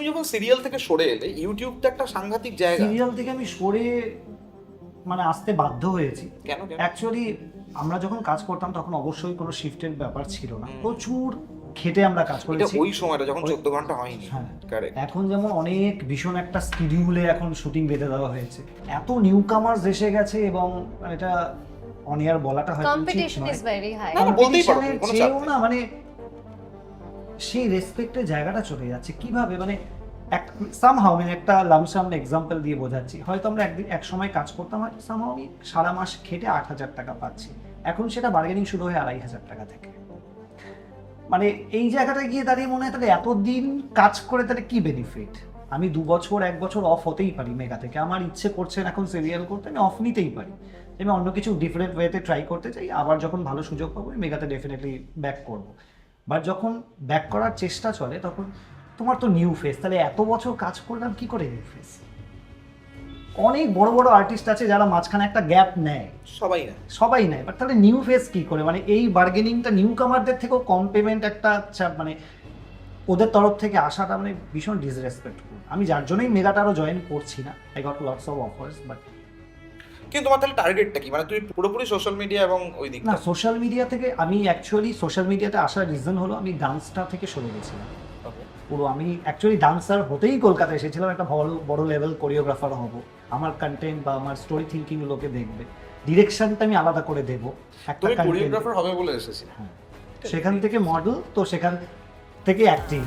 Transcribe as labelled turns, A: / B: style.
A: যখন সিরিয়াল থেকে সরে এলে, ইউটিউবটা একটা সাংঘাতিক জায়গা।
B: সিরিয়াল থেকে আমি সরে মানে আসতে বাধ্য হয়েছি।
A: কেন?
B: অ্যাকচুয়ালি আমরা যখন কাজ করতাম তখন অবশ্যই কোনো শিফটের ব্যাপার ছিল না, প্রচুর খেটে আমরা কাজ
A: এটা
B: করেছি
A: ওই সময়টা যখন 14 ঘন্টা হয়নি।
B: হ্যাঁ।
A: কারেক্ট।
B: এখন যেমন অনেক ভীষণ একটা শিডিউলে এখন শুটিং বেঁধে দেওয়া হয়েছে, এত নিউ কামার্স এসে গেছে এবং এটা অন এয়ার বলাটা হয়তো উচিত
C: কম্পিটিশন
B: নয়।
C: Is very high.
A: না, বলতেই পারো,
B: Competition-এর
A: কোনো চাপ
B: চেয়েও
A: নেই।
B: না মানে সেই রেসপেক্টের জায়গাটা চলে যাচ্ছে কিভাবে, মানে সামহাও মানে একটা লামসাম এক্সাম্পল দিয়ে বোঝাচ্ছি, হয়তো আমরা এক সময় কাজ করতাম, সামহাও আমি সারা মাস খেটে 8,000 টাকা পাচ্ছি, এখন সেটা বার্গেনিং শুরু হয় 2,500 টাকা থেকে। মানে এই জায়গাটায় গিয়ে দাঁড়িয়ে মনে হয় তাহলে এতদিন কাজ করে তাহলে কি বেনিফিট? আমি 2 বছর 1 বছর অফ হতেই পারি মেগা থেকে, আমার ইচ্ছে করছে এখন সিরিয়াল করতে, আমি অফ নিতেই পারি, আমি অন্য কিছু ডিফারেন্ট ওয়েতে ট্রাই করতে চাই, আবার যখন ভালো সুযোগ পাবো মেগাতে ডেফিনেটলি ব্যাক করবো। বাট যখন ব্যাক করার চেষ্টা চলে তখন তোমার তো নিউ ফেস, তাহলে এত বছর কাজ করলাম কি করে নিউ ফেস? অনেক বড় বড় আর্টিস্ট আছে যারা মাঝখানে একটা গ্যাপ নেয়, সবাই নেয়, বাট তাহলে নিউ ফেস কি করে? মানে এই বার্গেনিংটা নিউ কামারদের থেকেও কম পেমেন্ট একটা মানে ওদের তরফ থেকে আসাটা মানে ভীষণ ডিসরেসপেক্টফুল। আমি যার জন্যই মেগাটা আরও জয়েন করছি না, I got lots of offers, but
A: কিন্তু তোমার তাহলে টার্গেটটা কি? মানে তুমি পুরোপুরি সোশ্যাল মিডিয়া এবং ওই দিকটা?
B: না, সোশ্যাল মিডিয়া থেকে আমি অ্যাকচুয়ালি সোশ্যাল মিডিয়াতে আসার রিজন হলো আমি ডান্সটা থেকে সরে গেছিলাম পুরো। আমি অ্যাকচুয়ালি ডান্সার হতেই কলকাতায় এসেছিলাম, একটা বড় লেভেল কোরিওগ্রাফার হব, আমার কন্টেন্ট বা আমার স্টোরি থিঙ্কিং লোকে দেখবে, ডিরেকশনটা আমি আলাদা করে দেবো একটা
A: তুমি
B: content।
A: কোরিওগ্রাফার হবে বলে এসেছিলে।
B: হ্যাঁ, সেখান থেকে মডেল, তো সেখান থেকে অ্যাক্টিং।